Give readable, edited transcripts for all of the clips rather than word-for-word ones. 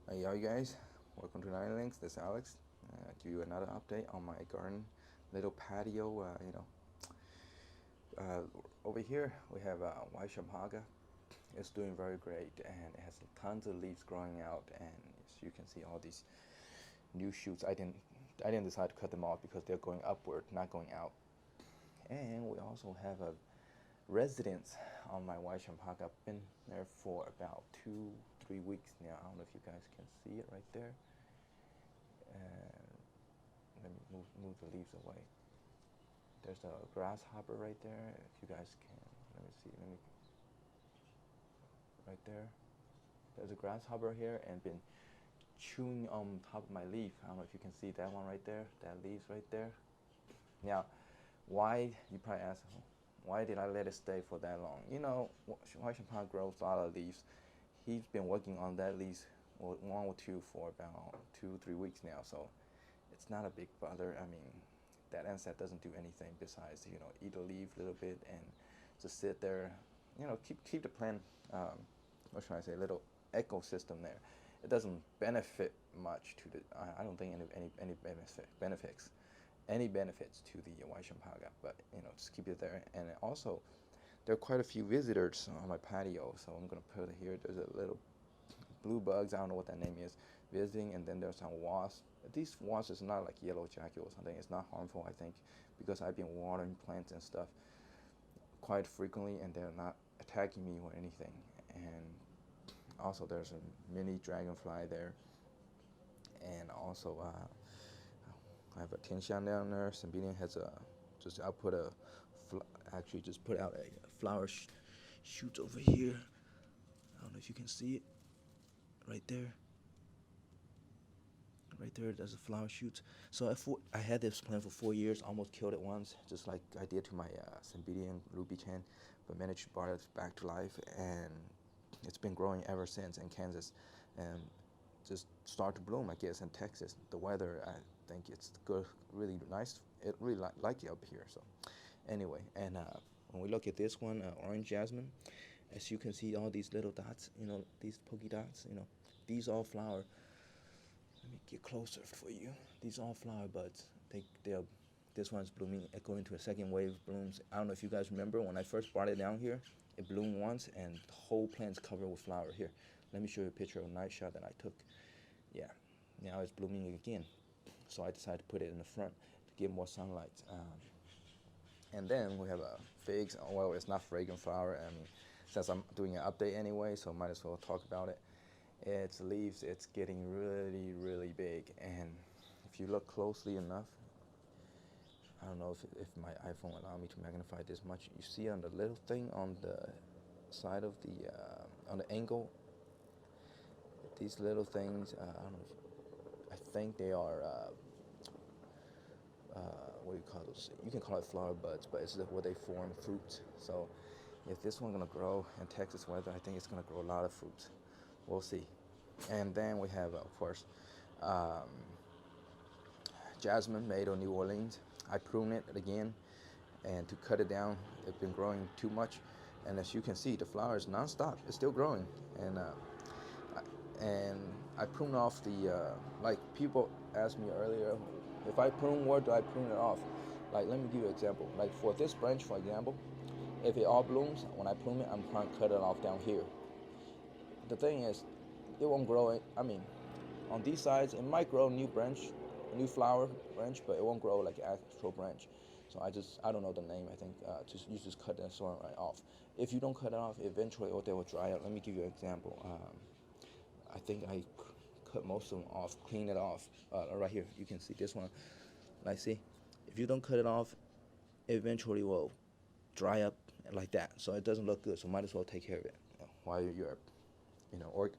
Hey, yo, guys, welcome to Nine Links. This is Alex. Give you another update on my garden, little patio. Over here we have white champaga. It's doing very great, and it has tons of leaves growing out. And as you can see, all these new shoots. I didn't decide to cut them off because they're going upward, not going out. And we also have a residence on my white champaga. I've been there for about 2, 3 weeks now. I don't know if you guys can see it right there. And let me move the leaves away. There's a grasshopper right there. If you guys can, let me see. Right there. There's a grasshopper here and been chewing on top of my leaf. I don't know if you can see that one right there. That leaves right there. Now, why, you probably ask, why did I let it stay for that long? White champagne grows a lot of leaves. He's been working on that leaf, one or two, for about 2, 3 weeks now. So it's not a big bother. I mean, that insect doesn't do anything besides eat a leaf a little bit and just sit there. Keep the plant. What should I say? Little ecosystem there. It doesn't benefit much to the. I don't think any benefits to the white champaga, but just keep it there. And also, there are quite a few visitors on my patio, so I'm gonna put it here. There's a little blue bugs. I don't know what that name is, visiting, and then there's some wasps. These wasps is not like yellow jacket or something. It's not harmful, I think, because I've been watering plants and stuff quite frequently, and they're not attacking me or anything. And also, there's a mini dragonfly there, and also I have a tinshan down there. Cymbidium has a just I put a actually just put out a flower shoot over here. I don't know if you can see it right there. Right there, there's a flower shoot. So I had this plant for 4 years, almost killed it once, just like I did to my Cymbidium ruby chan, but managed to bring it back to life, and it's been growing ever since in Kansas, and just start to bloom, I guess, in Texas. The weather, I think it's good, really nice. It really like it up here. So anyway, and when we look at this one, orange jasmine, as you can see, all these little dots, these pokey dots, these all flower. Let me get closer for you. These all flower buds. They're this one's blooming, going into a second wave of blooms. I don't know if you guys remember when I first brought it down here. It bloomed once, and the whole plant's covered with flower. Here, let me show you a picture of a night shot that I took. Yeah, now it's blooming again. So I decided to put it in the front to get more sunlight. And then we have figs. Well, it's not fragrant flower. I mean, since I'm doing an update anyway, so might as well talk about it. Its leaves, it's getting really, really big. And if you look closely enough, I don't know if my iPhone will allow me to magnify this much. You see on the little thing on the side of the, on the angle, these little things, I don't know I think they are, what do you call those? You can call it flower buds, but it's where they form fruit. So if this one's gonna grow in Texas weather, I think it's gonna grow a lot of fruit. We'll see. And then we have, of course, um, jasmine made of New Orleans. I prune it again, and to cut it down, it's been growing too much. And as you can see, the flower is non-stop. It's still growing, and and I prune off the like people asked me earlier, if I prune, where do I prune it off? Like, let me give you an example. Like for this branch, for example, if it all blooms, when I prune it, I'm trying to cut it off down here. The thing is, it won't grow it. I mean, on these sides, it might grow a new branch, a new flower branch, but it won't grow like an actual branch. So I don't know the name. I think you just cut that sort right off. If you don't cut it off, eventually they will dry out. Let me give you an example. I think I cut most of them off, clean it off. Right here, you can see this one. Like, see, if you don't cut it off, it eventually will dry up like that. So it doesn't look good. So might as well take care of it while you're, or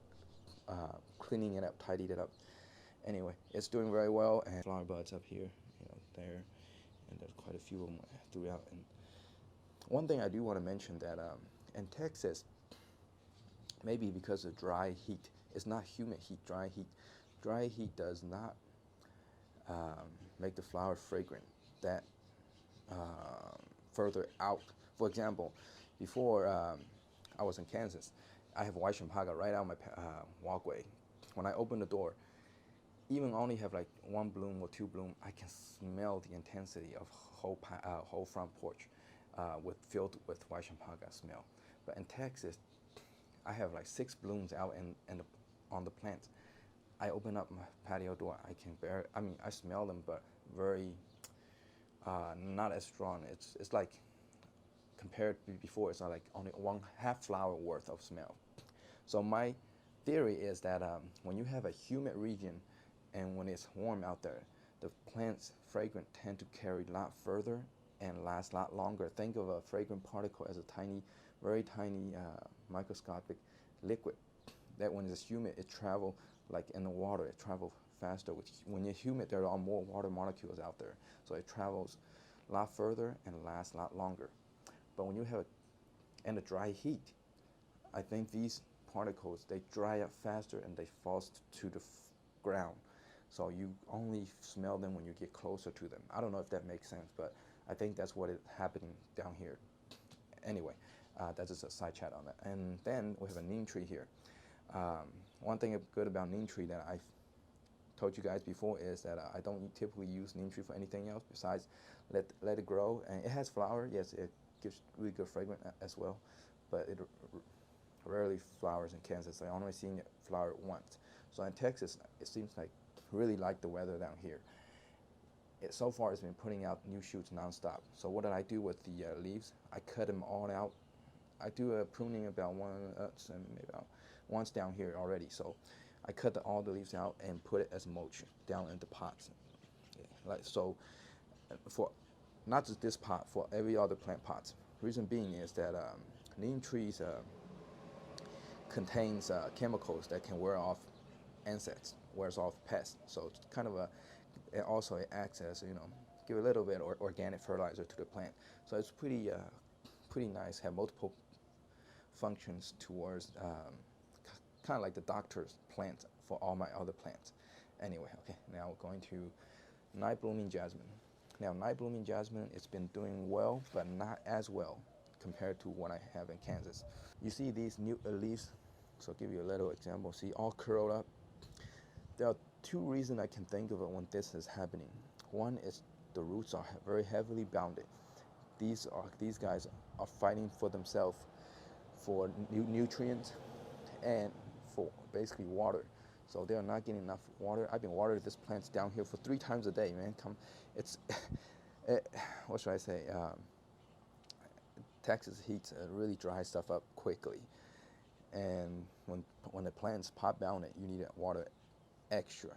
cleaning it up, tidying it up. Anyway, it's doing very well, and flower buds up here, there, and there's quite a few of them throughout. And one thing I do want to mention that in Texas, maybe because of dry heat, it's not humid heat, dry heat. Dry heat does not make the flower fragrant. That further out. For example, before I was in Kansas, I have white champaga right out my walkway. when I open the door, even only have like one bloom or two bloom, I can smell the intensity of whole front porch filled with white champagne smell. But in Texas, I have like 6 blooms out on the plants. I open up my patio door, I mean, I smell them, but very, not as strong. It's like, compared to before, it's like only one half flower worth of smell. So my theory is that when you have a humid region and when it's warm out there, the plants fragrant tend to carry a lot further and last a lot longer. Think of a fragrant particle as a tiny, very tiny microscopic liquid that when it's humid, it travels like in the water, it travels faster. When you're humid, there are more water molecules out there. So it travels a lot further and lasts a lot longer. But when you have in a dry heat, I think these particles, they dry up faster and they fall to the ground. So you only smell them when you get closer to them. I don't know if that makes sense, but I think that's what is happening down here. Anyway, that's just a side chat on that. And then we have a neem tree here. One thing good about neem tree that I've told you guys before is that I don't typically use neem tree for anything else besides let it grow. And it has flower. Yes, it gives really good fragrance as well, but it rarely flowers in Kansas. I only seen it flower once. So in Texas, it seems like really like the weather down here. So far, it's been putting out new shoots nonstop. So what did I do with the leaves? I cut them all out. I do a pruning about once down here already. So I cut all the leaves out and put it as mulch down in the pots. Like so, for not just this pot, for every other plant pots. Reason being is that neem trees contains chemicals that can wear off insects, wears off pests. So it's kind of it also acts as, give a little bit of organic fertilizer to the plant. So it's pretty nice, have multiple functions towards kind of like the doctor's plant for all my other plants. Anyway, okay, now we're going to night blooming jasmine. Now, night blooming jasmine, it's been doing well, but not as well compared to what I have in Kansas. You see these new leaves, so I'll give you a little example. See, all curled up. There are 2 reasons I can think of it when this is happening. One is the roots are very heavily bounded. These guys are fighting for themselves for nutrients and for basically water. So they are not getting enough water. I've been watering this plants down here for 3 times a day, man. It's what should I say? Texas heat really dries stuff up quickly, and when the plants pop down it, you need to water extra.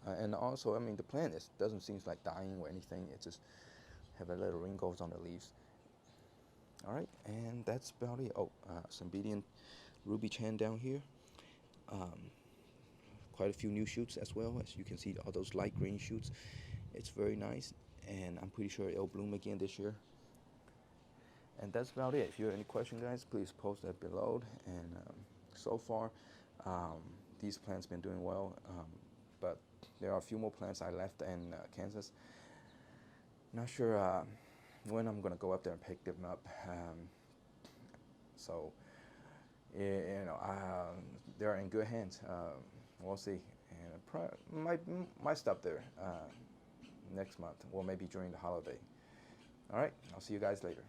And also, I mean, the plant doesn't seem like dying or anything. It just have a little wrinkles on the leaves. All right, and that's about it. Oh, Cymbidium Ruby Chan down here. Quite a few new shoots as well. As you can see, all those light green shoots. It's very nice, and I'm pretty sure it'll bloom again this year. And that's about it. If you have any questions, guys, please post that below. And so far, these plants been doing well, but there are a few more plants I left in Kansas. Not sure when I'm gonna go up there and pick them up. So they're in good hands. We'll see, and might stop there next month, or maybe during the holiday. All right, I'll see you guys later.